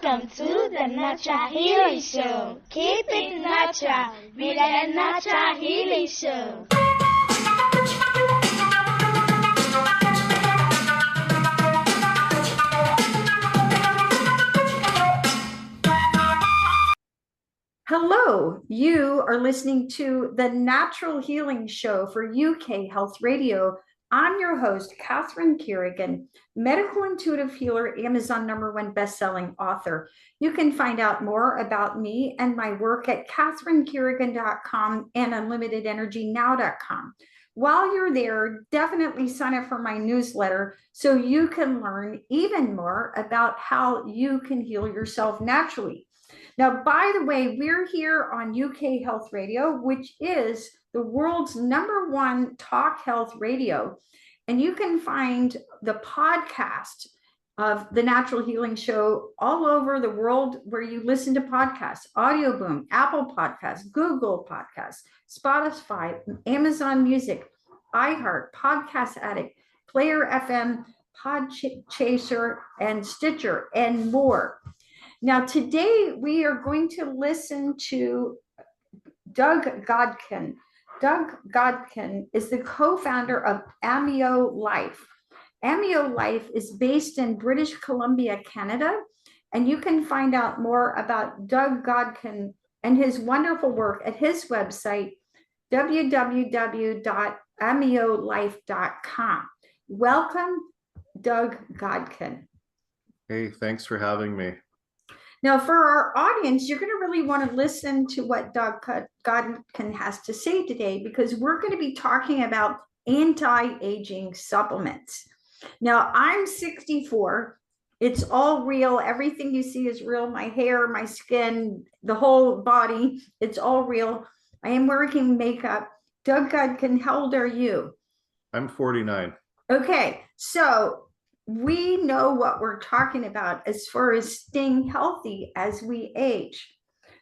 Welcome to the Natural Healing Show. Keep it natural with the Natural Healing Show. Hello, you are listening to the Natural Healing Show for UK Health Radio. I'm your host, Catherine Carrigan, medical intuitive healer, Amazon #1 best-selling author. You can find out more about me and my work at catherinecarrigan.com and unlimitedenergynow.com. While you're there, definitely sign up for my newsletter so you can learn even more about how you can heal yourself naturally. Now, by the way, we're here on UK Health Radio, which is the world's #1 talk health radio. And you can find the podcast of the Natural Healing Show all over the world where you listen to podcasts: Audio Boom, Apple Podcasts, Google Podcasts, Spotify, Amazon Music, iHeart, Podcast Addict, Player FM, Podchaser, and Stitcher, and more. Now, today we are going to listen to Doug Godkin. Doug Godkin is the co-founder of Amio Life. Amio Life is based in British Columbia, Canada, and you can find out more about Doug Godkin and his wonderful work at his website, www.amiolife.com. Welcome, Doug Godkin. Hey, thanks for having me. Now, for our audience, you're going to really want to listen to what Doug Godkin has to say today, because we're going to be talking about anti-aging supplements. Now, I'm 64. It's all real. Everything you see is real. My hair, my skin, the whole body, it's all real. I am wearing makeup. Doug Godkin, how old are you? I'm 49. Okay, so we know what we're talking about as far as staying healthy as we age.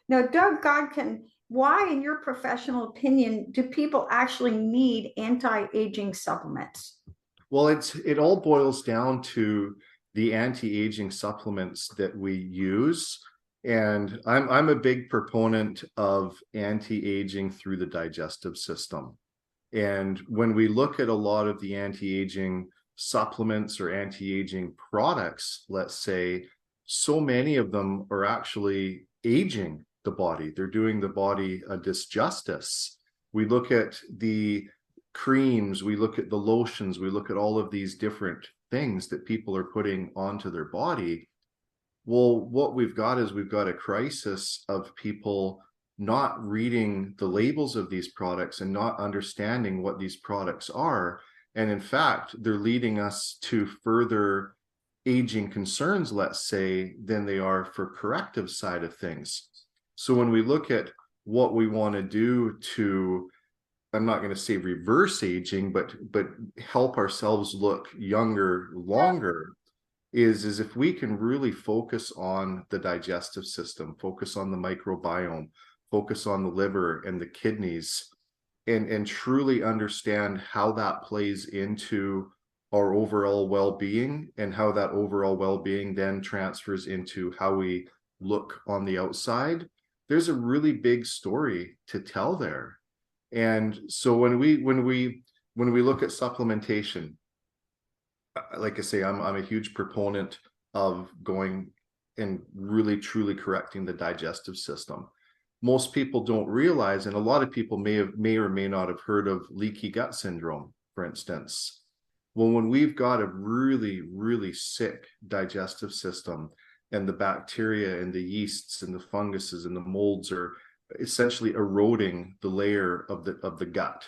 Now, Doug Godkin, why, in your professional opinion, do people actually need anti-aging supplements? Well, it all boils down to the anti-aging supplements that we use. And I'm a big proponent of anti-aging through the digestive system. And when we look at a lot of the anti-aging supplements or anti-aging products, let's say, so many of them are actually aging the body. They're doing the body a disjustice. We look at the creams, we look at the lotions, we look at all of these different things that people are putting onto their body. Well, what we've got is we've got a crisis of people not reading the labels of these products and not understanding what these products are. And in fact, they're leading us to further aging concerns, let's say, than they are for corrective side of things. So when we look at what we want to do to, I'm not going to say reverse aging, but help ourselves look younger longer, is if we can really focus on the digestive system, focus on the microbiome, focus on the liver and the kidneys, and truly understand how that plays into our overall well-being, and how that overall well-being then transfers into how we look on the outside. There's a really big story to tell there. And so when we look at supplementation, like I say, I'm a huge proponent of going and really truly correcting the digestive system. Most people don't realize, and a lot of people may or may not have heard of leaky gut syndrome, for instance. Well, when we've got a really, really sick digestive system, and the bacteria and the yeasts and the funguses and the molds are essentially eroding the layer of the gut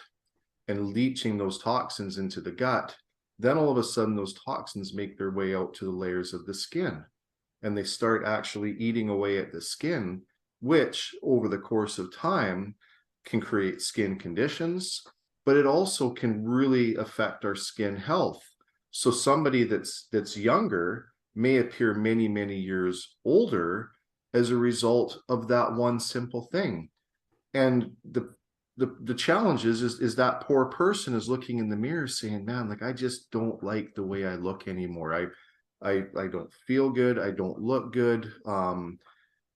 and leaching those toxins into the gut, then all of a sudden those toxins make their way out to the layers of the skin, and they start actually eating away at the skin, which over the course of time can create skin conditions, but it also can really affect our skin health. So somebody that's younger may appear many, many years older as a result of that one simple thing. And the challenge is that poor person is looking in the mirror saying, man, like, I just don't like the way I look anymore. I don't feel good. I don't look good.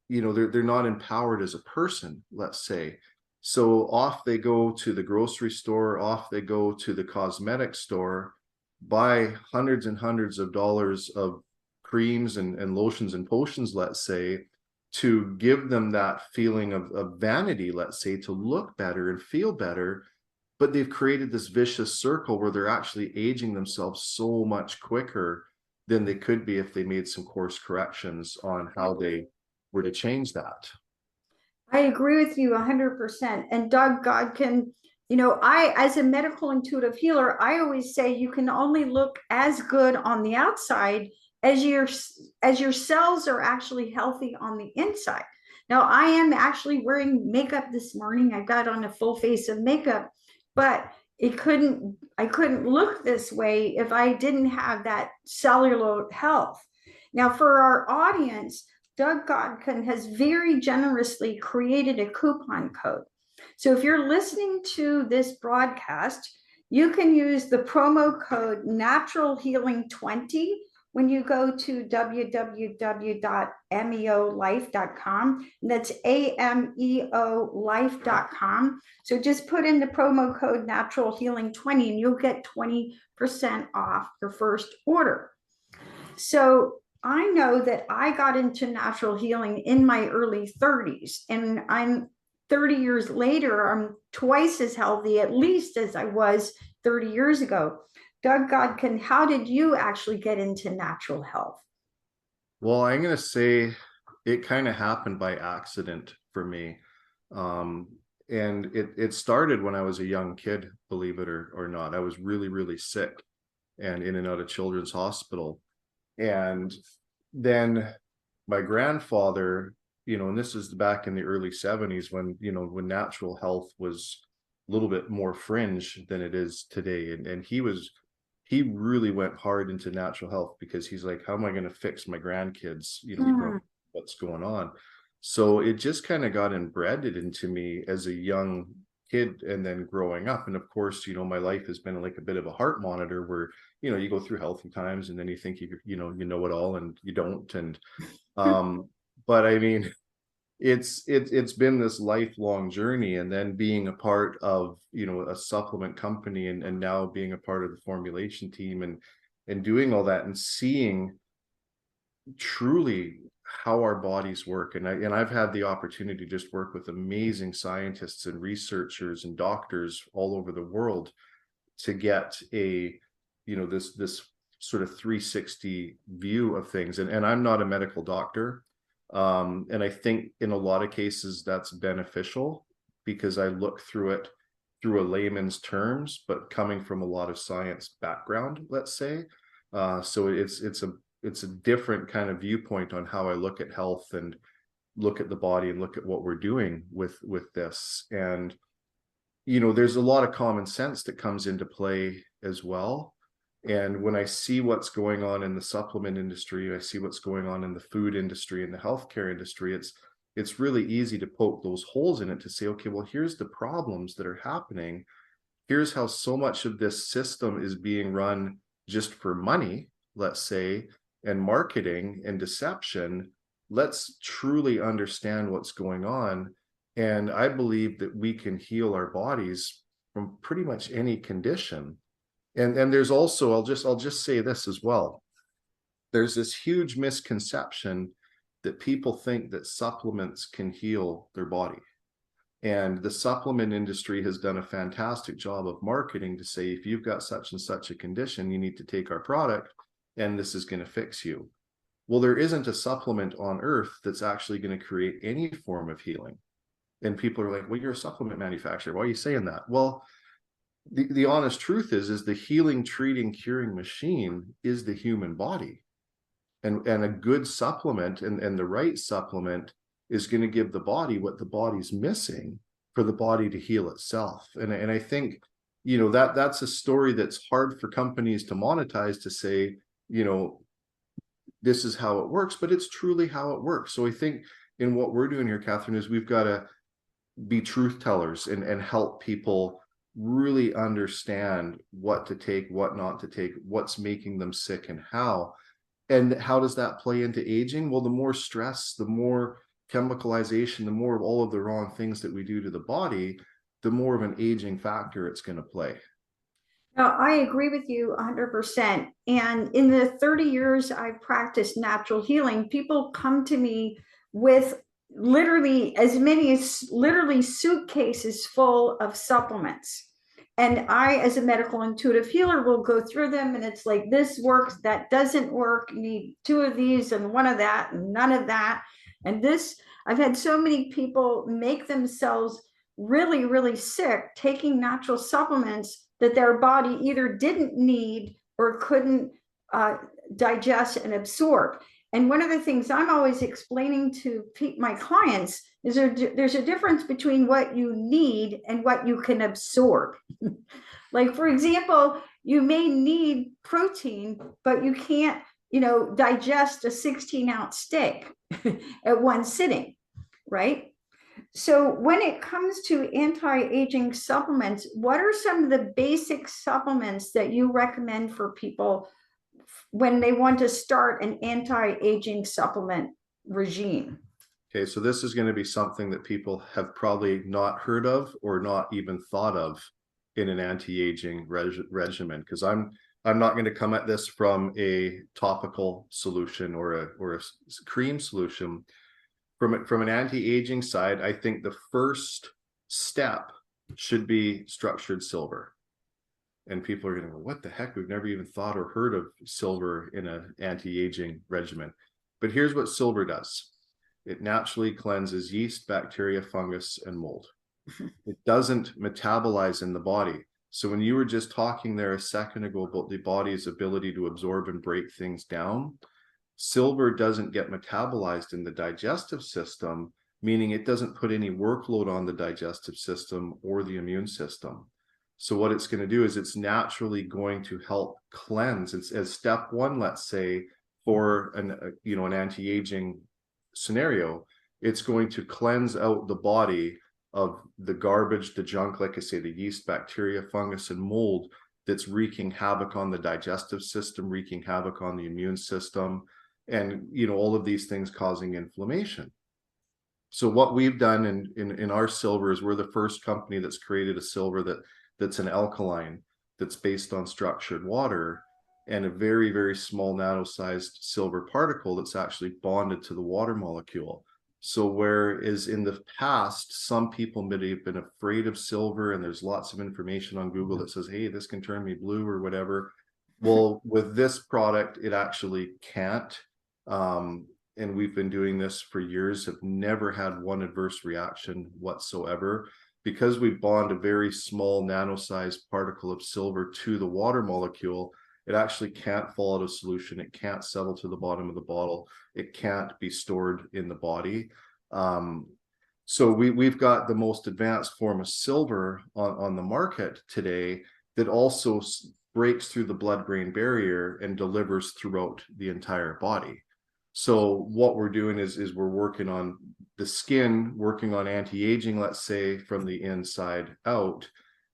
They're not empowered as a person, let's say. So off they go to the grocery store, off they go to the cosmetic store, buy hundreds and hundreds of dollars of creams and lotions and potions, let's say, to give them that feeling of vanity, let's say, to look better and feel better. But they've created this vicious circle where they're actually aging themselves so much quicker than they could be if they made some course corrections on how they were to change that. I agree with you 100%. And Doug Godkin, as a medical intuitive healer, I always say you can only look as good on the outside as your cells are actually healthy on the inside. Now, I am actually wearing makeup this morning. I got on a full face of makeup, but I couldn't look this way if I didn't have that cellular health. Now, for our audience, Doug Godkin has very generously created a coupon code. So if you're listening to this broadcast, you can use the promo code naturalhealing20 when you go to www.meolife.com. And that's AMEO life.com. So just put in the promo code naturalhealing20 and you'll get 20% off your first order. So I know that I got into natural healing in my early 30s, and I'm 30 years later, I'm twice as healthy, at least, as I was 30 years ago. Doug Godkin, how did you actually get into natural health? Well, I'm going to say it kind of happened by accident for me. And it started when I was a young kid, believe it or not. I was really, really sick and in and out of children's hospital. And then my grandfather, and this is back in the early 70s when natural health was a little bit more fringe than it is today. And he really went hard into natural health because he's like, how am I going to fix my grandkids? What's going on? So it just kind of got inbred into me as a young kid and then growing up. And of course, my life has been like a bit of a heart monitor where you go through healthy times and then you think you know it all and you don't. And but I mean, it's been this lifelong journey, and then being a part of a supplement company and now being a part of the formulation team and doing all that and seeing truly how our bodies work. And I've had the opportunity to just work with amazing scientists and researchers and doctors all over the world to get this sort of 360 view of things. And I'm not a medical doctor. And I think in a lot of cases that's beneficial because I look through it through a layman's terms, but coming from a lot of science background, let's say. So it's a different kind of viewpoint on how I look at health and look at the body and look at what we're doing with this. And there's a lot of common sense that comes into play as well. And when I see what's going on in the supplement industry, I see what's going on in the food industry and the healthcare industry, it's really easy to poke those holes in it to say, okay, well, here's the problems that are happening. Here's how so much of this system is being run just for money, let's say, and marketing and deception. Let's truly understand what's going on. And I believe that we can heal our bodies from pretty much any condition. And there's also, I'll just say this as well. There's this huge misconception that people think that supplements can heal their body. And the supplement industry has done a fantastic job of marketing to say, if you've got such and such a condition, you need to take our product and this is going to fix you. Well, there isn't a supplement on earth that's actually going to create any form of healing. And people are like, well, you're a supplement manufacturer. Why are you saying that? Well, the honest truth is the healing, treating, curing machine is the human body. And a good supplement and the right supplement is going to give the body what the body's missing for the body to heal itself. And I think, that's a story that's hard for companies to monetize, to say, this is how it works, but it's truly how it works. So I think in what we're doing here, Catherine, is we've got to be truth tellers and help people really understand what to take, what not to take, what's making them sick and how. And how does that play into aging? Well, the more stress, the more chemicalization, the more of all of the wrong things that we do to the body, the more of an aging factor it's going to play. Now, I agree with you 100%. And in the 30 years I've practiced natural healing, people come to me with literally as many as literally suitcases full of supplements. And I, as a medical intuitive healer, will go through them and it's like, this works, that doesn't work. You need 2 of these and 1 of that and none of that. And this, I've had so many people make themselves really, really sick taking natural supplements that their body either didn't need or couldn't digest and absorb. And one of the things I'm always explaining to my clients is there's a difference between what you need and what you can absorb. Like, for example, you may need protein, but you can't, digest a 16-ounce steak at one sitting, right? So when it comes to anti-aging supplements, what are some of the basic supplements that you recommend for people when they want to start an anti-aging supplement regime? Okay, so this is going to be something that people have probably not heard of or not even thought of in an anti-aging regimen, because I'm not going to come at this from a topical solution or a cream solution. From an anti-aging side, I think the first step should be structured silver. And people are going to go, what the heck? We've never even thought or heard of silver in an anti-aging regimen. But here's what silver does. It naturally cleanses yeast, bacteria, fungus, and mold. It doesn't metabolize in the body. So when you were just talking there a second ago about the body's ability to absorb and break things down, silver doesn't get metabolized in the digestive system, meaning it doesn't put any workload on the digestive system or the immune system. So what it's going to do is it's naturally going to help cleanse. It's as step 1, let's say, for an anti-aging scenario, it's going to cleanse out the body of the garbage, the junk, like I say, the yeast, bacteria, fungus, and mold that's wreaking havoc on the digestive system, wreaking havoc on the immune system, and all of these things causing inflammation. So what we've done in our silver is we're the first company that's created a silver that's an alkaline, that's based on structured water, and a very, very small nano-sized silver particle that's actually bonded to the water molecule. So whereas in the past, some people may have been afraid of silver, and there's lots of information on Google that says, hey, this can turn me blue or whatever. Well, with this product, it actually can't. And we've been doing this for years, have never had one adverse reaction whatsoever. Because we bond a very small nano-sized particle of silver to the water molecule, it actually can't fall out of solution. It can't settle to the bottom of the bottle. It can't be stored in the body. So we've got the most advanced form of silver on the market today that also breaks through the blood-brain barrier and delivers throughout the entire body. So what we're doing is we're working on the skin, working on anti-aging, let's say, from the inside out.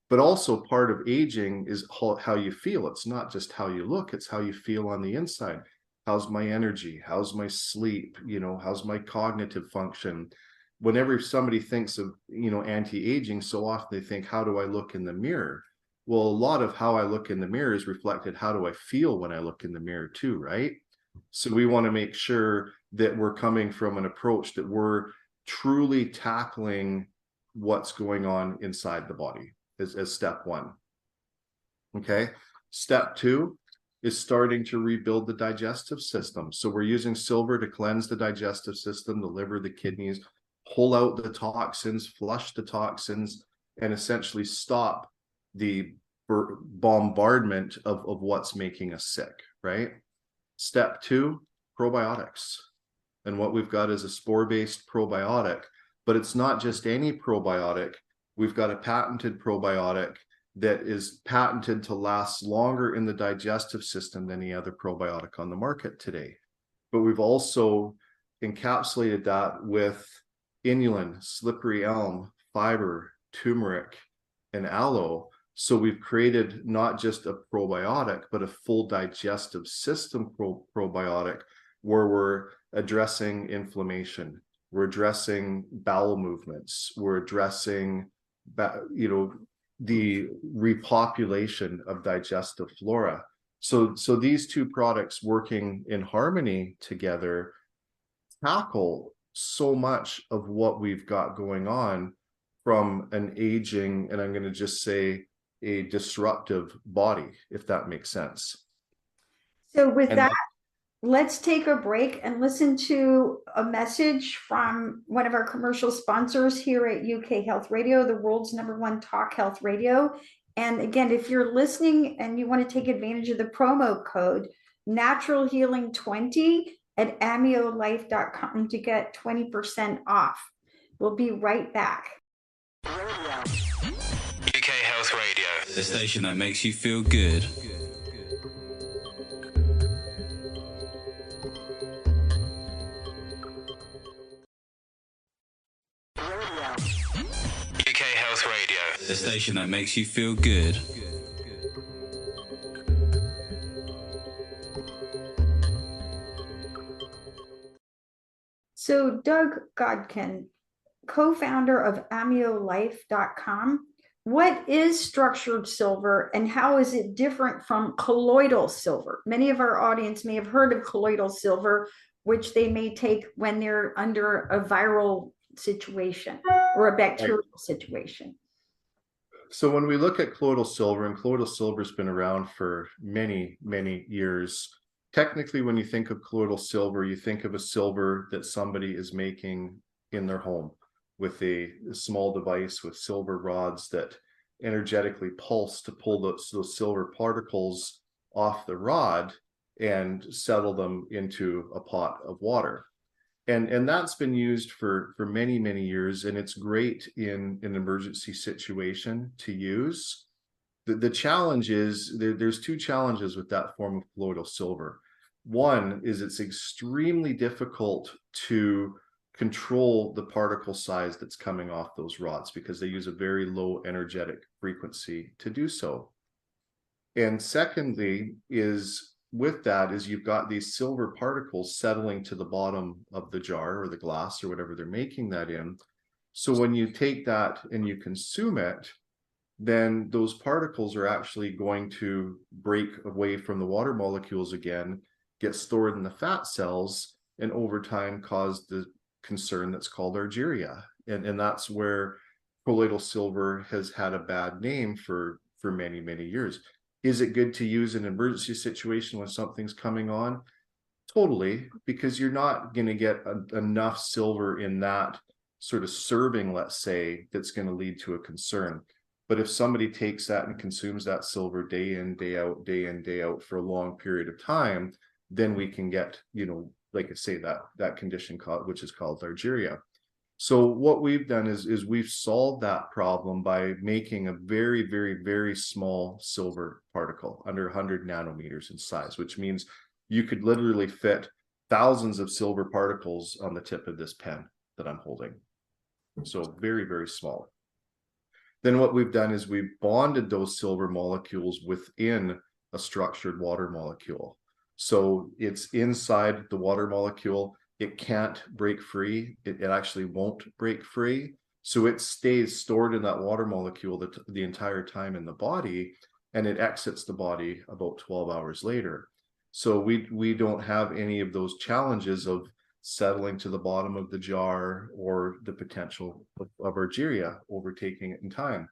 But also part of aging is how you feel. It's not just how you look, it's how you feel on the inside. How's my energy? How's my sleep? How's my cognitive function? Whenever somebody thinks of, anti-aging, so often they think, how do I look in the mirror? Well, a lot of how I look in the mirror is reflected, how do I feel when I look in the mirror too, right? So we want to make sure that we're coming from an approach that we're truly tackling what's going on inside the body as step 1. Okay. Step 2 is starting to rebuild the digestive system. So we're using silver to cleanse the digestive system, the liver, the kidneys, pull out the toxins, flush the toxins, and essentially stop the bombardment of what's making us sick, right? Step 2, probiotics. And what we've got is a spore-based probiotic, but it's not just any probiotic. We've got a patented probiotic that is patented to last longer in the digestive system than any other probiotic on the market today. But we've also encapsulated that with inulin, slippery elm, fiber, turmeric, and aloe, So we've created not just a probiotic, but a full digestive system probiotic where we're addressing inflammation, we're addressing bowel movements, we're addressing, the repopulation of digestive flora. So these two products working in harmony together tackle so much of what we've got going on from an aging, and I'm going to just say a disruptive body, if that makes sense. So with that, let's take a break and listen to a message from one of our commercial sponsors here at UK Health Radio, the world's #1 talk health radio. And again, if you're listening and you want to take advantage of the promo code Natural Healing 20 at amiolife.com to get 20% off. We'll be right back. UK Health Radio, the station that makes you feel good. UK Health Radio, the station that makes you feel good. So Doug Godkin, co-founder of amiolife.com, what is structured silver and how is it different from colloidal silver? Many of our audience may have heard of colloidal silver, which they may take when they're under a viral situation or a bacterial situation. So when we look at colloidal silver, and colloidal silver has been around for many, many years. Technically, when you think of colloidal silver, you think of a silver that somebody is making in their home with a small device with silver rods that energetically pulse to pull those silver particles off the rod and settle them into a pot of water. And that's been used for many, many years, and it's great in an emergency situation to use. The challenge is there's two challenges with that form of colloidal silver. One is it's extremely difficult to control the particle size that's coming off those rods because they use a very low energetic frequency to do so. And secondly is with that is you've got these silver particles settling to the bottom of the jar or the glass or whatever they're making that in. So when you take that and you consume it, then those particles are actually going to break away from the water molecules again, get stored in the fat cells, and over time cause the concern that's called argyria. And that's where colloidal silver has had a bad name for many, many years. Is it good to use in an emergency situation when something's coming on? Totally, because you're not going to get enough silver in that sort of serving, let's say, that's going to lead to a concern. But if somebody takes that and consumes that silver day in, day out, day in, day out for a long period of time, then we can get, like I say, that condition which is called argyria. So what we've done is we've solved that problem by making a very, very, very small silver particle under 100 nanometers in size, which means you could literally fit thousands of silver particles on the tip of this pen that I'm holding. So very, very small. Then what we've done is we've bonded those silver molecules within a structured water molecule. So it's inside the water molecule. It can't break free. It actually won't break free. So it stays stored in that water molecule the entire time in the body, and it exits the body about 12 hours later. So we don't have any of those challenges of settling to the bottom of the jar or the potential of argyria overtaking it in time.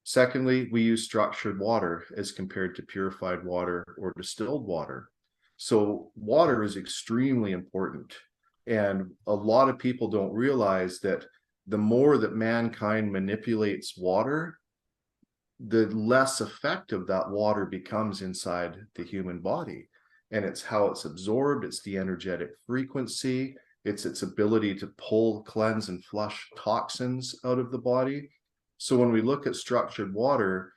Secondly, we use structured water as compared to purified water or distilled water. So water is extremely important. And a lot of people don't realize that the more that mankind manipulates water, the less effective that water becomes inside the human body. And it's how it's absorbed, it's the energetic frequency, it's its ability to pull, cleanse, and flush toxins out of the body. So when we look at structured water,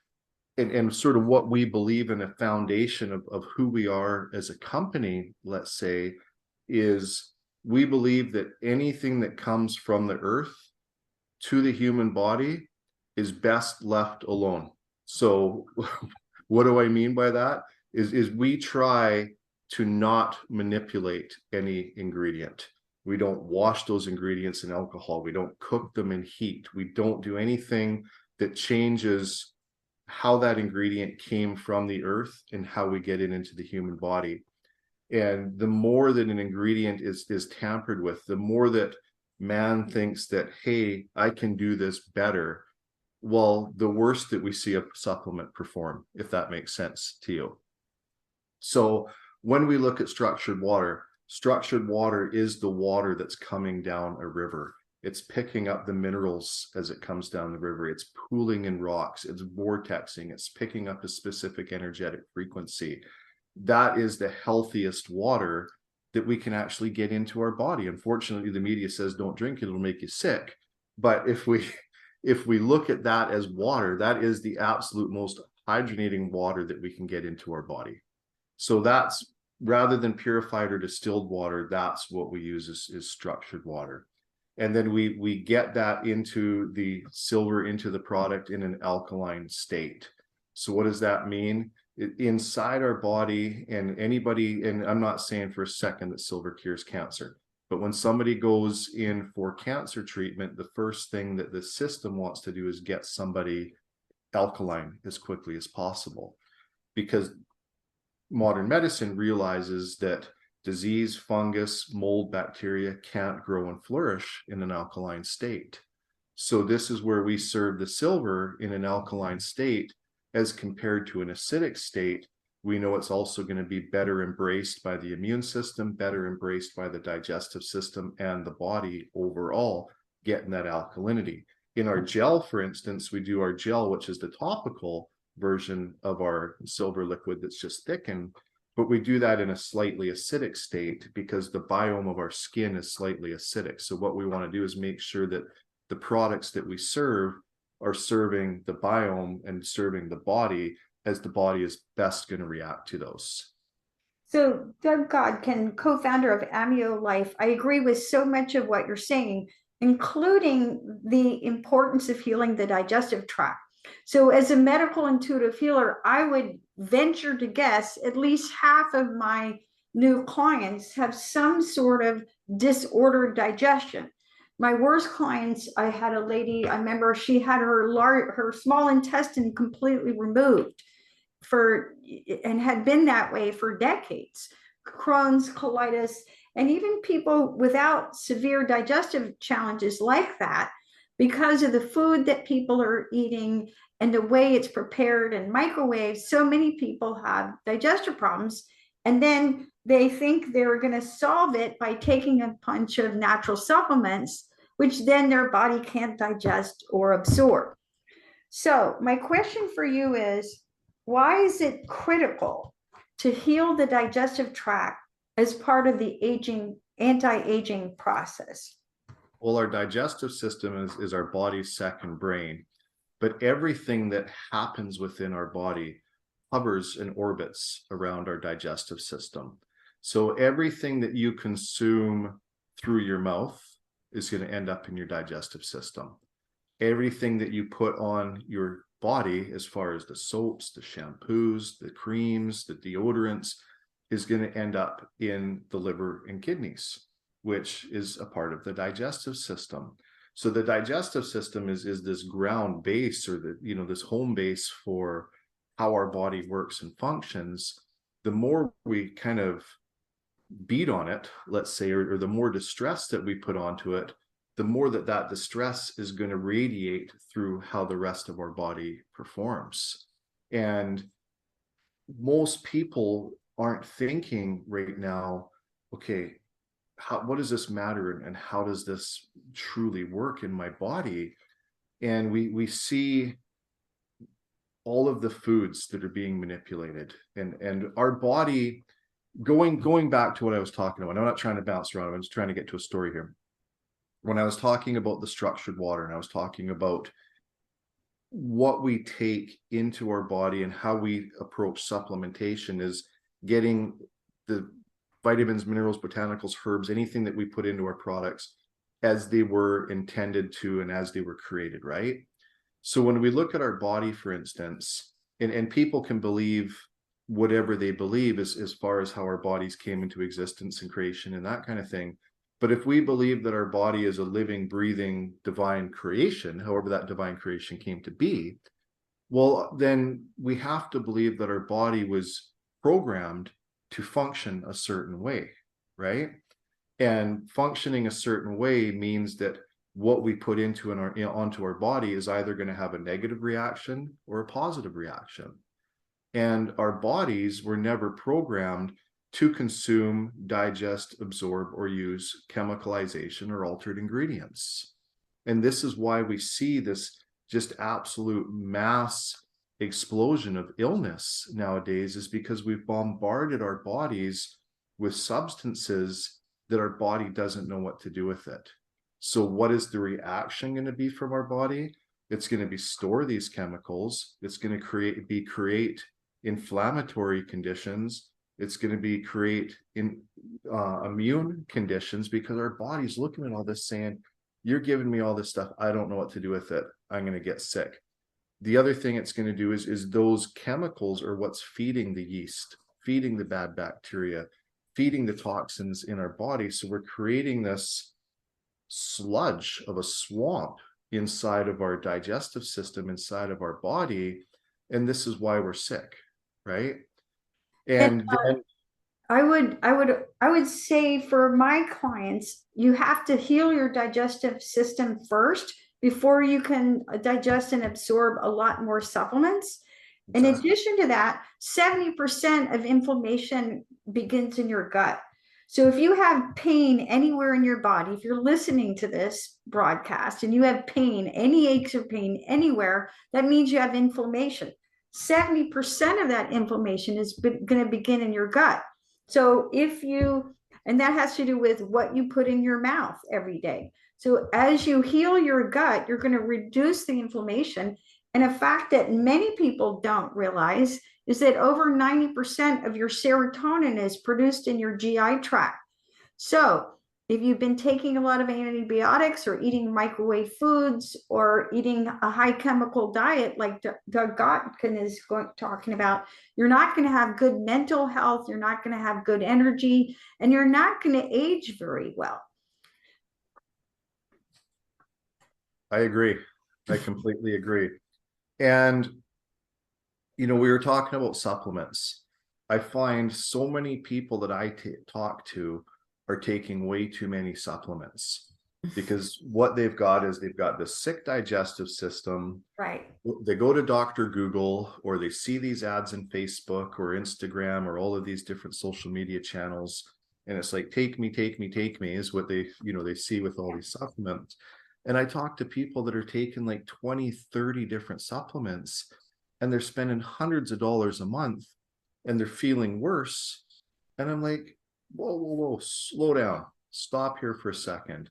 and sort of what we believe in a foundation of who we are as a company, let's say, is we believe that anything that comes from the earth to the human body is best left alone. So what do I mean by that? Is we try to not manipulate any ingredient. We don't wash those ingredients in alcohol. We don't cook them in heat. We don't do anything that changes how that ingredient came from the earth and how we get it into the human body. And the more that an ingredient is tampered with, the more that man thinks that, hey, I can do this better. Well, the worse that we see a supplement perform, if that makes sense to you. So when we look at structured water is the water that's coming down a river. It's picking up the minerals as it comes down the river. It's pooling in rocks. It's vortexing. It's picking up a specific energetic frequency. That is the healthiest water that we can actually get into our body. Unfortunately, the media says don't drink it, it'll make you sick. But if we look at that as water, that is the absolute most hydrogenating water that we can get into our body. So that's, rather than purified or distilled water, that's what we use is structured water. And then we get that into the silver, into the product in an alkaline state. So what does that mean? Inside our body, and anybody, and I'm not saying for a second that silver cures cancer, but when somebody goes in for cancer treatment, the first thing that the system wants to do is get somebody alkaline as quickly as possible, because modern medicine realizes that disease, fungus, mold, bacteria can't grow and flourish in an alkaline state. So this is where we serve the silver in an alkaline state as compared to an acidic state. We know it's also going to be better embraced by the immune system, better embraced by the digestive system and the body overall, getting that alkalinity. In our gel, for instance, we do our gel, which is the topical version of our silver liquid that's just thickened, but we do that in a slightly acidic state because the biome of our skin is slightly acidic. So what we want to do is make sure that the products that we serve are serving the biome and serving the body as the body is best going to react to those. So Doug Godkin, co-founder of Amio Life, I agree with so much of what you're saying, including the importance of healing the digestive tract. So as a medical intuitive healer, I would venture to guess at least half of my new clients have some sort of disordered digestion. My worst clients, I had a lady, I remember she had her small intestine completely removed and had been that way for decades. Crohn's, colitis, and even people without severe digestive challenges like that, because of the food that people are eating and the way it's prepared and microwaved, so many people have digestive problems. And then they think they're going to solve it by taking a bunch of natural supplements, which then their body can't digest or absorb. So my question for you is, why is it critical to heal the digestive tract as part of the anti-aging process? Well, our digestive system is our body's second brain, but everything that happens within our body hovers and orbits around our digestive system. So everything that you consume through your mouth is going to end up in your digestive system. Everything that you put on your body, as far as the soaps, the shampoos, the creams, the deodorants, is going to end up in the liver and kidneys, which is a part of the digestive system. So the digestive system is this ground base, or this home base for how our body works and functions. The more we kind of beat on it, let's say, or the more distress that we put onto it, the more that distress is going to radiate through how the rest of our body performs. And most people aren't thinking right now, okay, what does this matter, and how does this truly work in my body? And we see all of the foods that are being manipulated, and our body, going back to what I was talking about. I'm not trying to bounce around, I'm just trying to get to a story here. When I was talking about the structured water, and I was talking about what we take into our body and how we approach supplementation, is getting the vitamins, minerals, botanicals, herbs, anything that we put into our products as they were intended to and as they were created, right? So when we look at our body, for instance, and people can believe whatever they believe as far as how our bodies came into existence and creation and that kind of thing. But if we believe that our body is a living, breathing, divine creation, however that divine creation came to be, well, then we have to believe that our body was programmed to function a certain way, right? And functioning a certain way means that what we put onto our body is either going to have a negative reaction or a positive reaction. And our bodies were never programmed to consume, digest, absorb, or use chemicalization or altered ingredients. And this is why we see this just absolute mass explosion of illness nowadays, is because we've bombarded our bodies with substances that our body doesn't know what to do with it. So what is the reaction going to be from our body? It's going to be store these chemicals. It's going to create inflammatory conditions. It's going to be create immune conditions, because our body's looking at all this saying, you're giving me all this stuff, I don't know what to do with it, I'm going to get sick. The other thing it's going to do is those chemicals are what's feeding the yeast, feeding the bad bacteria, feeding the toxins in our body. So we're creating this sludge of a swamp inside of our digestive system, inside of our body, and this is why we're sick, right? And then I would say for my clients, you have to heal your digestive system first before you can digest and absorb a lot more supplements. In addition to that, 70% of inflammation begins in your gut. So if you have pain anywhere in your body, if you're listening to this broadcast and you have pain, any aches or pain anywhere, that means you have inflammation. 70% of that inflammation is going to begin in your gut. So and that has to do with what you put in your mouth every day. So as you heal your gut, you're going to reduce the inflammation. And a fact that many people don't realize is that over 90% of your serotonin is produced in your GI tract. So if you've been taking a lot of antibiotics or eating microwave foods or eating a high chemical diet like Doug Gottkin is talking about, you're not going to have good mental health, you're not going to have good energy, and you're not going to age very well. I agree. I completely agree. And, we were talking about supplements. I find so many people that I talk to are taking way too many supplements, because what they've got is they've got this sick digestive system. Right. They go to Dr. Google, or they see these ads in Facebook or Instagram or all of these different social media channels. And it's like, take me, take me, take me is what they see with all these supplements. And I talk to people that are taking like 20, 30 different supplements, and they're spending hundreds of dollars a month, and they're feeling worse. And I'm like, whoa, slow down. Stop here for a second.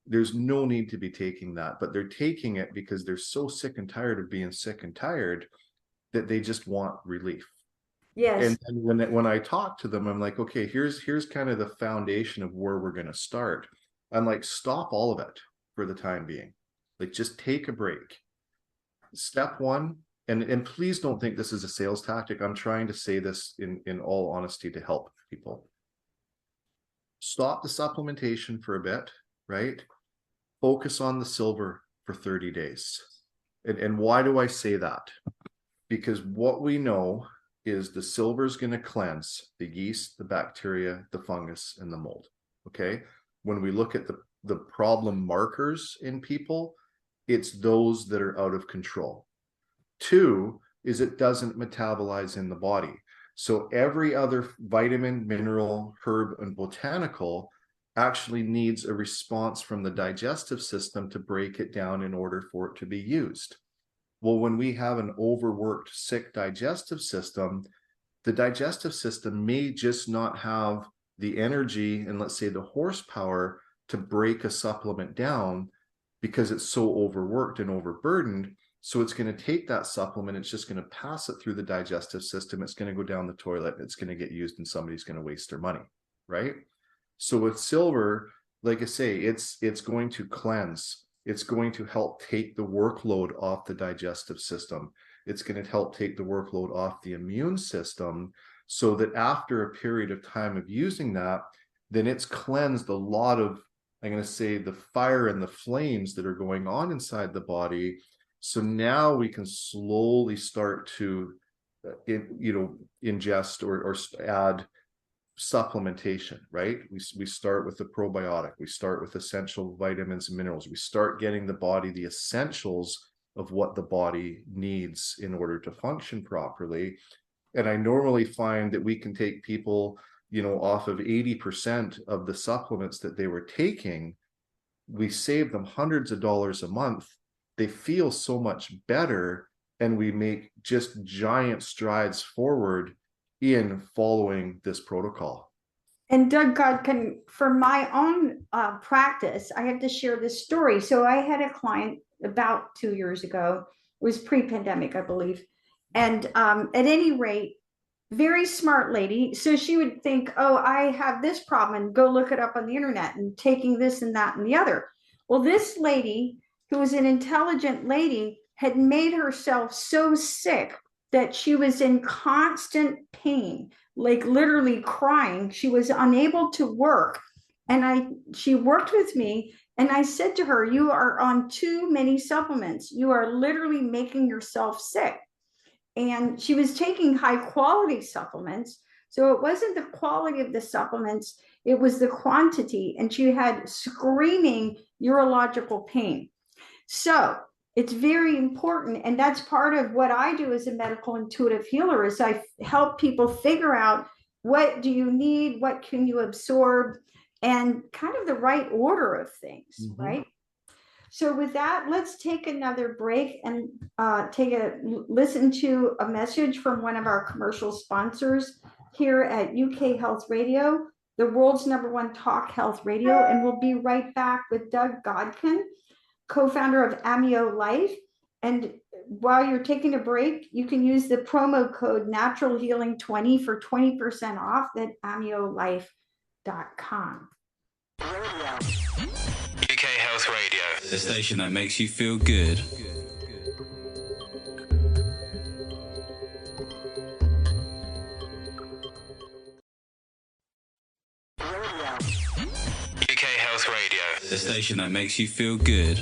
There's no need to be taking that, but they're taking it because they're so sick and tired of being sick and tired that they just want relief. Yes. And when I talk to them, I'm like, okay, here's kind of the foundation of where we're going to start. I'm like, stop all of it for the time being. Like, just take a break. Step one, and please don't think this is a sales tactic. I'm trying to say this in all honesty to help people. Stop the supplementation for a bit, right? Focus on the silver for 30 days. And why do I say that? Because what we know is the silver is going to cleanse the yeast, the bacteria, the fungus, and the mold. Okay. When we look at the problem markers in people, it's those that are out of control. 2 is it doesn't metabolize in the body. So every other vitamin, mineral, herb, and botanical actually needs a response from the digestive system to break it down in order for it to be used. Well, when we have an overworked, sick digestive system, the digestive system may just not have the energy and, let's say, the horsepower to break a supplement down because it's so overworked and overburdened. So it's going to take that supplement, it's just going to pass it through the digestive system, it's going to go down the toilet, it's going to get used, and somebody's going to waste their money, right? So with silver, like I say, it's going to cleanse, It's going to help take the workload off the digestive system. It's going to help take the workload off the immune system, so that after a period of time of using that, then it's cleansed a lot of, I'm going to say, the fire and the flames that are going on inside the body. So now we can slowly start to, ingest or add supplementation, right? We start with the probiotic, we start with essential vitamins and minerals, we start getting the body the essentials of what the body needs in order to function properly. And I normally find that we can take people, off of 80% of the supplements that they were taking. We save them hundreds of dollars a month. They feel so much better, and we make just giant strides forward in following this protocol. And Doug Godkin, for my own practice, I have to share this story. So I had a client about 2 years ago, it was pre-pandemic, I believe. And at any rate, very smart lady. So she would think, oh, I have this problem, and go look it up on the internet, and taking this and that and the other. Well, this lady, who was an intelligent lady, had made herself so sick that she was in constant pain, like literally crying. She was unable to work. And she worked with me, and I said to her, you are on too many supplements. You are literally making yourself sick. And she was taking high quality supplements. So it wasn't the quality of the supplements, it was the quantity. And she had screaming urological pain. So it's very important. And that's part of what I do as a medical intuitive healer, is I help people figure out, what do you need? What can you absorb? And kind of the right order of things, right? So with that, let's take another break and listen to a message from one of our commercial sponsors here at UK Health Radio, the world's #1 talk health radio. And we'll be right back with Doug Godkin, co-founder of Amio Life. And while you're taking a break, you can use the promo code naturalhealing20 for 20% off at amiolife.com. UK Health Radio, the station that makes you feel good. UK Health Radio, the station that makes you feel good.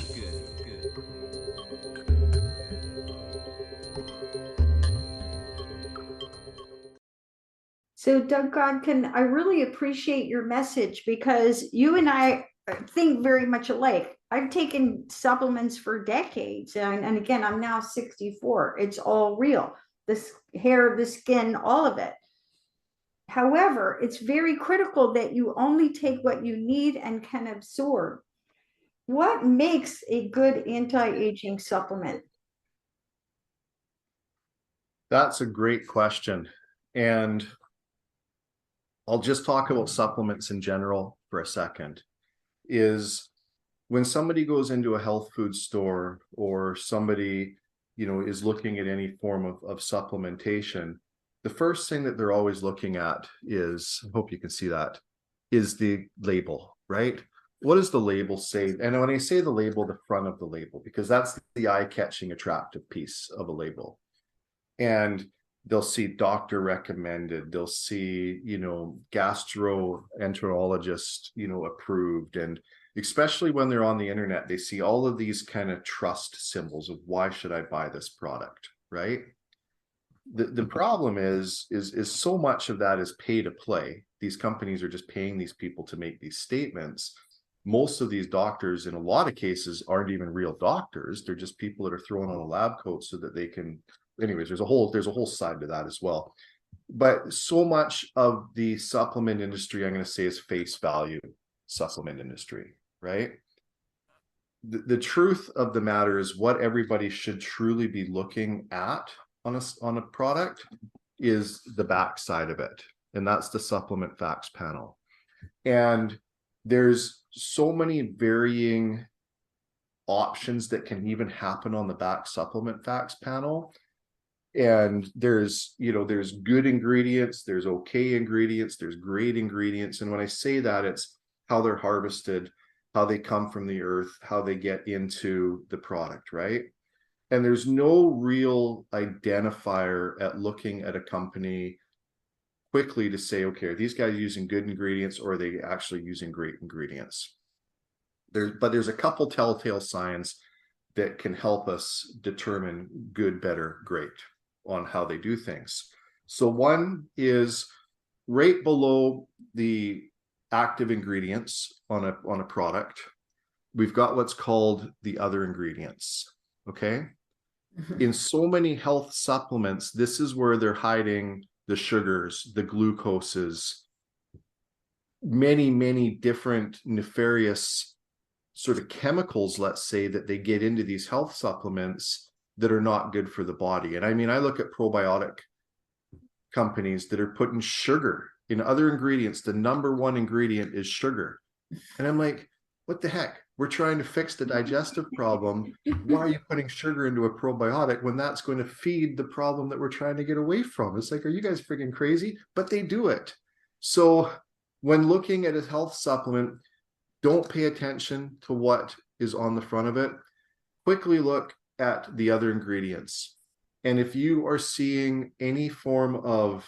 So Doug Godkin, I really appreciate your message, because you and I think very much alike. I've taken supplements for decades. And again, I'm now 64. It's all real. The hair, the skin, all of it. However, it's very critical that you only take what you need and can absorb. What makes a good anti-aging supplement? That's a great question. And I'll just talk about supplements in general for a second. Is when somebody goes into a health food store, or somebody, is looking at any form of supplementation, the first thing that they're always looking at is, I hope you can see that, is the label, right? What does the label say? And when I say the label, the front of the label, because that's the eye-catching, attractive piece of a label. And they'll see doctor recommended, they'll see, gastroenterologist, approved. And especially when they're on the internet, they see all of these kind of trust symbols of, why should I buy this product, right? The problem is so much of that is pay to play. These companies are just paying these people to make these statements. Most of these doctors, in a lot of cases, aren't even real doctors. They're just people that are thrown on a lab coat so that they can, anyways, there's a whole side to that as well. But so much of the supplement industry, I'm going to say, is face value supplement industry, right? The truth of the matter is, what everybody should truly be looking at on a product is the back side of it. And that's the supplement facts panel. And there's so many varying options that can even happen on the back supplement facts panel. And there's good ingredients, there's okay ingredients, there's great ingredients. And when I say that, it's how they're harvested, how they come from the earth, how they get into the product, right? And there's no real identifier at looking at a company quickly to say, okay, are these guys using good ingredients, or are they actually using great ingredients? But there's a couple telltale signs that can help us determine good, better, great on how they do things. So one is right below the active ingredients on a product, we've got what's called the other ingredients. Okay. In so many health supplements, this is where they're hiding the sugars, the glucoses, many different nefarious sort of chemicals, let's say, that they get into these health supplements that are not good for the body. And I mean, I look at probiotic companies that are putting sugar in other ingredients. The number one ingredient is sugar. And I'm like, what the heck? We're trying to fix the digestive problem. Why are you putting sugar into a probiotic when that's going to feed the problem that we're trying to get away from? It's like, are you guys freaking crazy? But they do it. So when looking at a health supplement, don't pay attention to what is on the front of it. Quickly look at the other ingredients. And if you are seeing any form of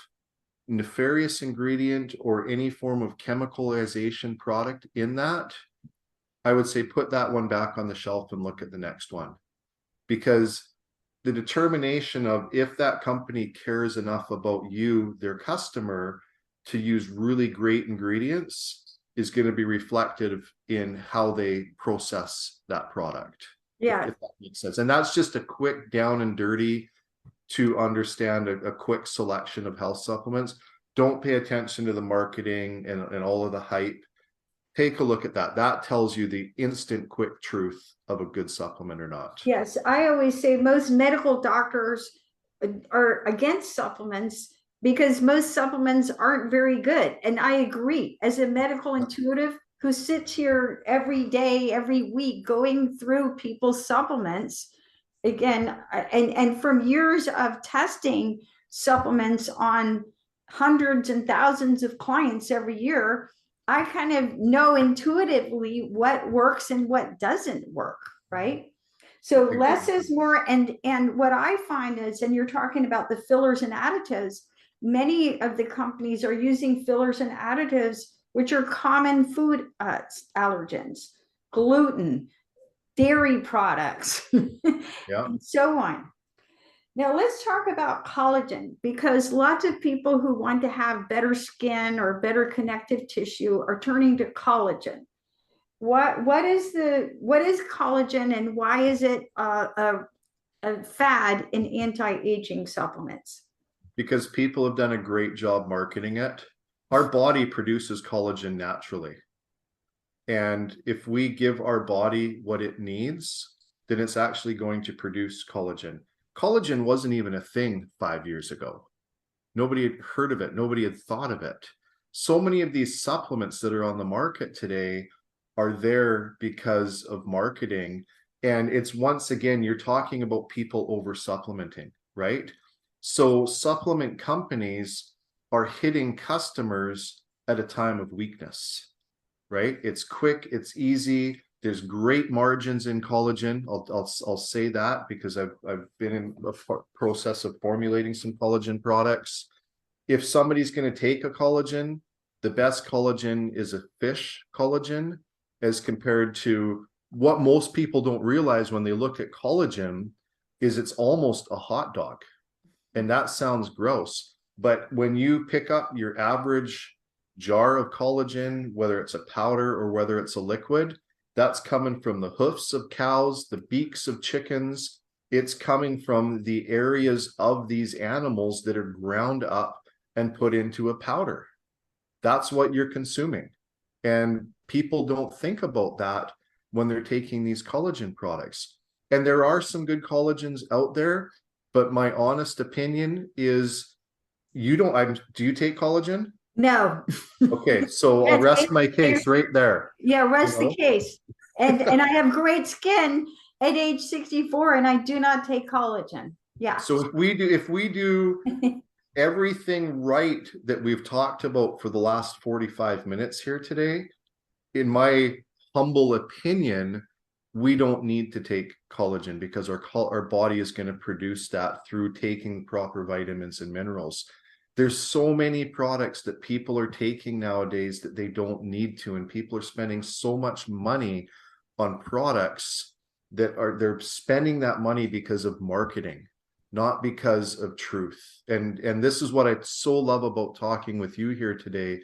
nefarious ingredient or any form of chemicalization product in that, I would say put that one back on the shelf and look at the next one. Because the determination of if that company cares enough about you, their customer, to use really great ingredients is going to be reflective in how they process that product. Yeah. If that makes sense. And that's just a quick down and dirty to understand a quick selection of health supplements. Don't pay attention to the marketing and all of the hype. Take a look at that. That tells you the instant quick truth of a good supplement or not. Yes, I always say most medical doctors are against supplements because most supplements aren't very good. And I agree. As a medical intuitive who sits here every day, every week, going through people's supplements, again, and from years of testing supplements on hundreds and thousands of clients every year, I kind of know intuitively what works and what doesn't work, right? So less is more. And what I find is, and you're talking about the fillers and additives, many of the companies are using fillers and additives, which are common food allergens, gluten, dairy products, Yeah. and so on. Now let's talk about collagen, because lots of people who want to have better skin or better connective tissue are turning to collagen. What is collagen, and why is it a fad in anti-aging supplements? Because people have done a great job marketing it. Our body produces collagen naturally. And if we give our body what it needs, then it's actually going to produce collagen. Collagen wasn't even a thing 5 years ago. Nobody had heard of it. Nobody had thought of it. So many of these supplements that are on the market today are there because of marketing. And it's, once again, you're talking about people over supplementing, right? So supplement companies are hitting customers at a time of weakness, right? It's quick, it's easy. There's great margins in collagen. I'll say that because I've been in a process of formulating some collagen products. If somebody's going to take a collagen, the best collagen is a fish collagen, as compared to what most people don't realize when they look at collagen is it's almost a hot dog. And that sounds gross. But when you pick up your average jar of collagen, whether it's a powder or whether it's a liquid, that's coming from the hoofs of cows, the beaks of chickens. It's coming from the areas of these animals that are ground up and put into a powder. That's what you're consuming. And people don't think about that when they're taking these collagen products. And there are some good collagens out there, but my honest opinion is do you take collagen? No. Okay, so I'll rest my case right there. Yeah, rest the case. And I have great skin at age 64, and I do not take collagen. Yeah. So if we do everything right that we've talked about for the last 45 minutes here today, in my humble opinion, we don't need to take collagen because our body is going to produce that through taking proper vitamins and minerals. There's so many products that people are taking nowadays that they don't need to, and people are spending so much money on products that they're spending that money because of marketing, not because of truth. And this is what I so love about talking with you here today,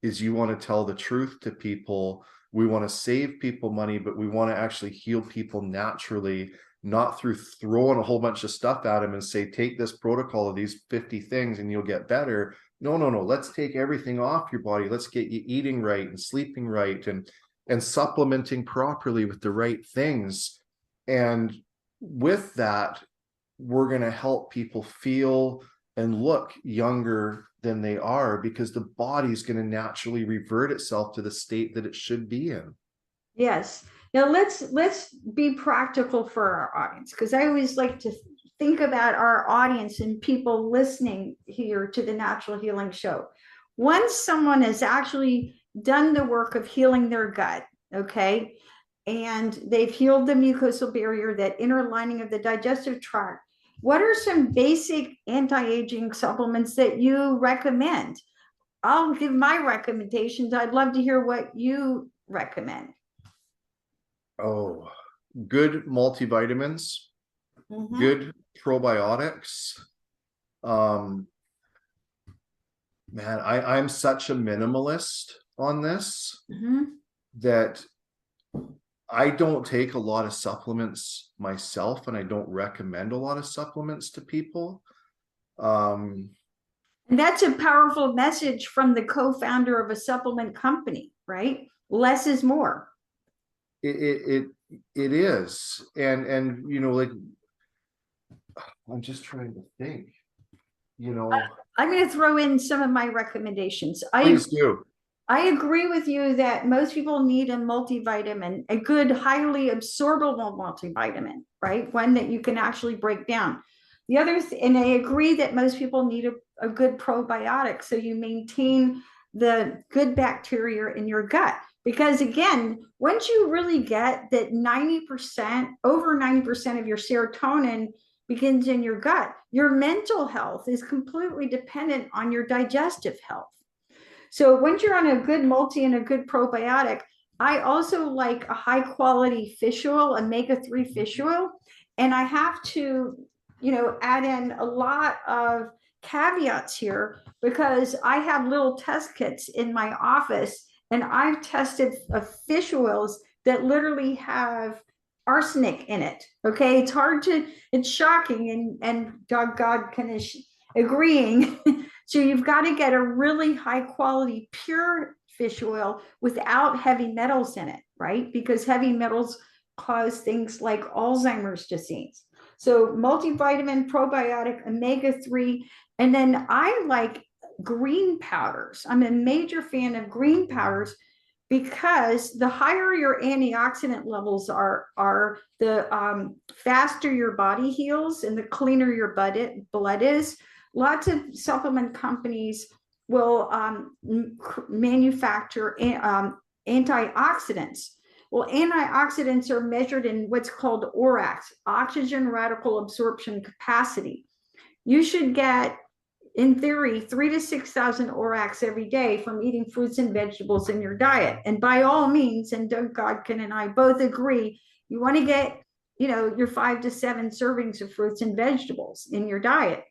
is you want to tell the truth to people. We want to save people money, but we want to actually heal people naturally, not through throwing a whole bunch of stuff at them and say, take this protocol of these 50 things and you'll get better. No. Let's take everything off your body. Let's get you eating right and sleeping right and supplementing properly with the right things. And with that, we're going to help people feel and look younger than they are, because the body's going to naturally revert itself to the state that it should be in. Yes. Now let's be practical for our audience, because I always like to think about our audience and people listening here to the Natural Healing Show. Once someone has actually done the work of healing their gut, okay, and they've healed the mucosal barrier, that inner lining of the digestive tract, what are some basic anti-aging supplements that you recommend? I'll give my recommendations. I'd love to hear what you recommend. Oh, good multivitamins, good probiotics. Man, I'm such a minimalist on this that I don't take a lot of supplements myself, and I don't recommend a lot of supplements to people. And that's a powerful message from the co-founder of a supplement company, right? Less is more. It is. And you know, like, I'm just trying to think, you know. I'm going to throw in some of my recommendations. Please do. I agree with you that most people need a multivitamin, a good, highly absorbable multivitamin, right? One that you can actually break down. The other, and I agree that most people need a good probiotic, so you maintain the good bacteria in your gut. Because again, once you really get that 90%, over 90% of your serotonin begins in your gut, your mental health is completely dependent on your digestive health. So once you're on a good multi and a good probiotic, I also like a high quality fish oil, omega-3 fish oil. And I have to, add in a lot of caveats here, because I have little test kits in my office, and I've tested fish oils that literally have arsenic in it. Okay. It's shocking. And God can agreeing. So you've got to get a really high quality pure fish oil without heavy metals in it, right? Because heavy metals cause things like Alzheimer's disease. So multivitamin, probiotic, omega-3, and then I like green powders. I'm a major fan of green powders, because the higher your antioxidant levels are the faster your body heals and the cleaner your blood is. Lots of supplement companies will manufacture antioxidants. Well, antioxidants are measured in what's called ORAC, oxygen radical absorption capacity. You should get, in theory, 3,000 to 6,000 ORACs every day from eating fruits and vegetables in your diet. And by all means, and Doug Godkin and I both agree, you want to get, your 5 to 7 servings of fruits and vegetables in your diet.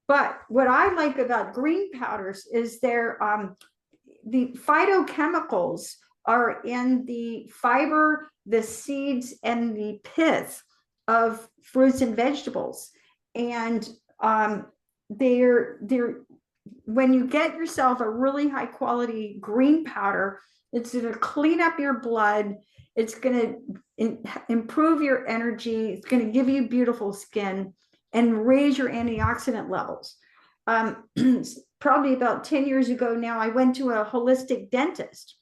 But what I like about green powders is the phytochemicals are in the fiber, the seeds, and the pith of fruits and vegetables. And they're when you get yourself a really high quality green powder, it's going to clean up your blood. It's going to improve your energy. It's going to give you beautiful skin and raise your antioxidant levels. Probably about 10 years ago now, I went to a holistic dentist,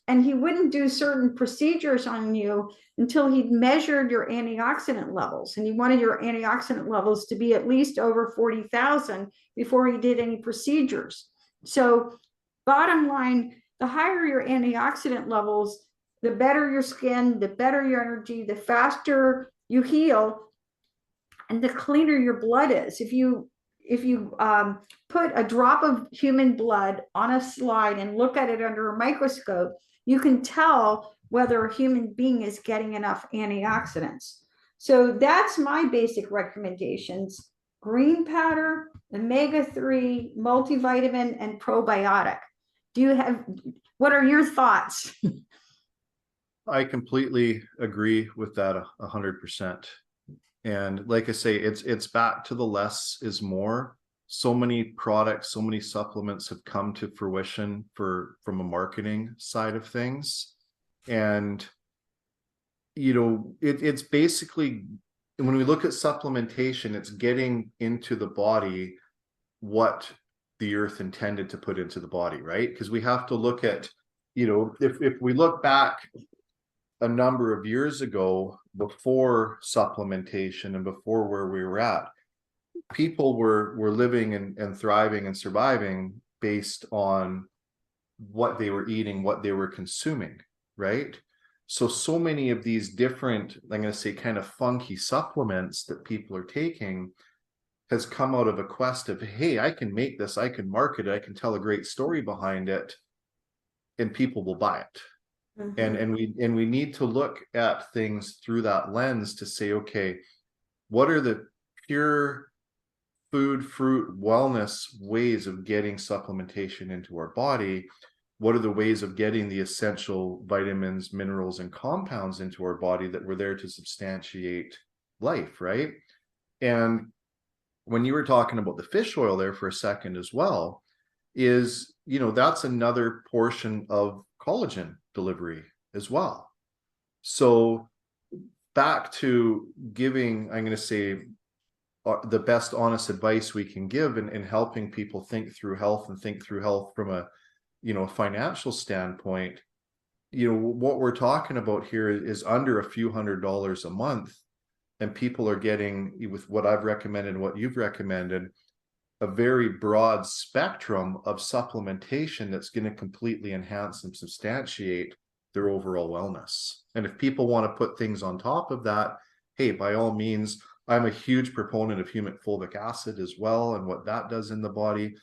and he wouldn't do certain procedures on you until he'd measured your antioxidant levels. And he wanted your antioxidant levels to be at least over 40,000 before he did any procedures. So bottom line, the higher your antioxidant levels, the better your skin, the better your energy, the faster you heal, and the cleaner your blood is. If you put a drop of human blood on a slide and look at it under a microscope, you can tell whether a human being is getting enough antioxidants. So that's my basic recommendations: green powder, omega-3, multivitamin, and probiotic. What are your thoughts? I completely agree with that 100%. And like I say, it's back to the less is more. So many products, so many supplements have come to fruition from a marketing side of things. And, it's basically, when we look at supplementation, it's getting into the body what the earth intended to put into the body, right? Because we have to look at, if we look back a number of years ago, before supplementation and before where we were at, people were living and thriving and surviving based on what they were eating, what they were consuming, right? So many of these different, I'm going to say, kind of funky supplements that people are taking has come out of a quest of, hey, I can make this, I can market it, I can tell a great story behind it, and people will buy it. Mm-hmm. And we need to look at things through that lens to say, okay, what are the pure food, fruit, wellness ways of getting supplementation into our body? What are the ways of getting the essential vitamins, minerals, and compounds into our body that were there to substantiate life, right? And when you were talking about the fish oil there for a second as well, is, that's another portion of collagen delivery as well. So back to giving, I'm going to say, the best honest advice we can give and helping people think through health and think through health from a financial standpoint. What we're talking about here is under a few $100s a month, and people are getting, with what I've recommended and what you've recommended, a very broad spectrum of supplementation that's going to completely enhance and substantiate their overall wellness. And if people want to put things on top of that, hey, by all means, I'm a huge proponent of humic fulvic acid as well and what that does in the body.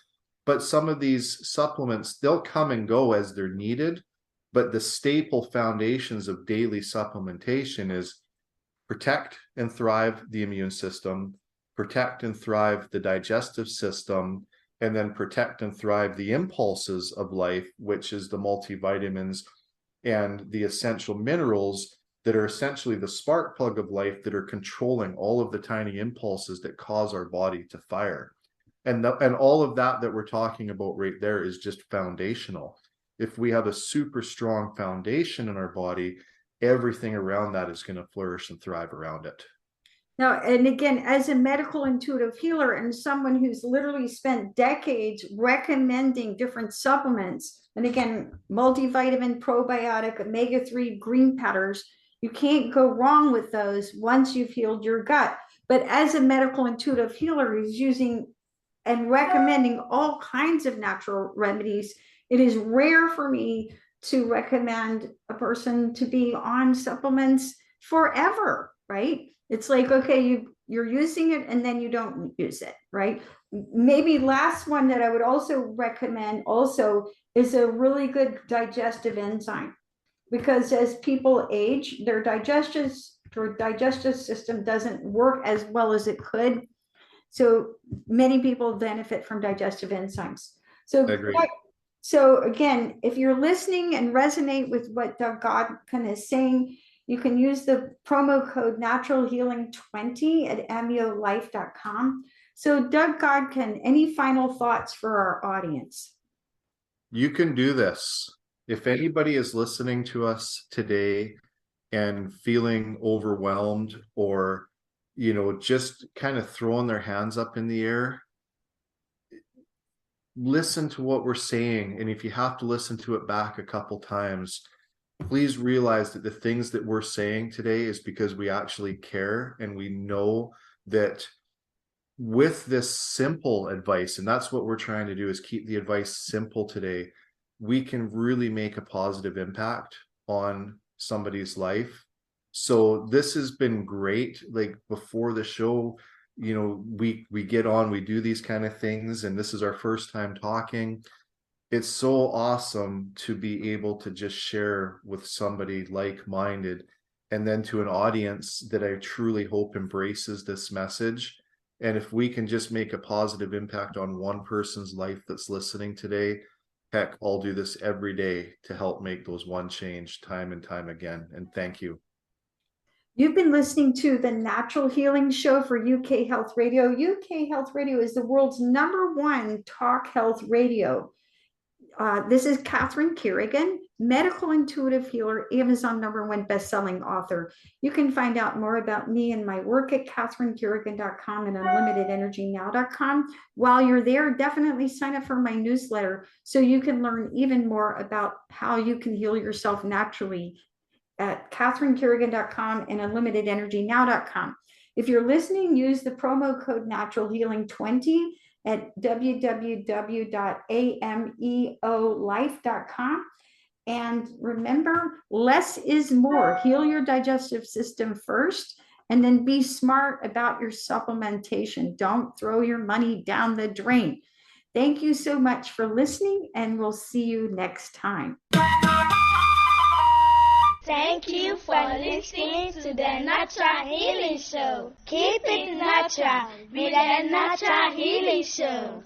But some of these supplements, they'll come and go as they're needed. But the staple foundations of daily supplementation is protect and thrive the immune system, protect and thrive the digestive system, and then protect and thrive the impulses of life, which is the multivitamins and the essential minerals that are essentially the spark plug of life that are controlling all of the tiny impulses that cause our body to fire. And all of that we're talking about right there is just foundational. If we have a super strong foundation in our body, everything around that is going to flourish and thrive around it. Now, and again, as a medical intuitive healer and someone who's literally spent decades recommending different supplements, and again, multivitamin, probiotic, omega-3, green powders, you can't go wrong with those once you've healed your gut. But as a medical intuitive healer who's using and recommending all kinds of natural remedies, it is rare for me to recommend a person to be on supplements forever, right? It's like, okay, you're using it and then you don't use it, right? Maybe last one that I would also recommend also is a really good digestive enzyme, because as people age, their digestive system doesn't work as well as it could. So many people benefit from digestive enzymes. So again, if you're listening and resonate with what Doug Godkin is saying, you can use the promo code naturalhealing20 at ameolife.com. So Doug Godkin, any final thoughts for our audience? You can do this. If anybody is listening to us today and feeling overwhelmed or, just kind of throwing their hands up in the air, listen to what we're saying. And if you have to listen to it back a couple times, please realize that the things that we're saying today is because we actually care, and we know that with this simple advice, and that's what we're trying to do, is keep the advice simple today, we can really make a positive impact on somebody's life. So this has been great. Like before the show, you know, we get on, we do these kind of things, and this is our first time talking. It's so awesome to be able to just share with somebody like-minded, and then to an audience that I truly hope embraces this message. And if we can just make a positive impact on one person's life that's listening today, heck, I'll do this every day to help make those one change time and time again. And thank you. You've been listening to the Natural Healing Show for UK Health Radio. UK Health Radio is the world's #1 talk health radio. This is Catherine Carrigan, medical intuitive healer, Amazon #1 best-selling author. You can find out more about me and my work at catherinecarrigan.com and unlimitedenergynow.com. While you're there, definitely sign up for my newsletter so you can learn even more about how you can heal yourself naturally at catherinecarrigan.com and unlimitedenergynow.com. If you're listening, use the promo code naturalhealing20 at www.ameolife.com. And remember, less is more. Heal your digestive system first, and then be smart about your supplementation. Don't throw your money down the drain. Thank you so much for listening, and we'll see you next time. Thank you for listening to the Natural Healing Show. Keep it natural with the Natural Healing Show.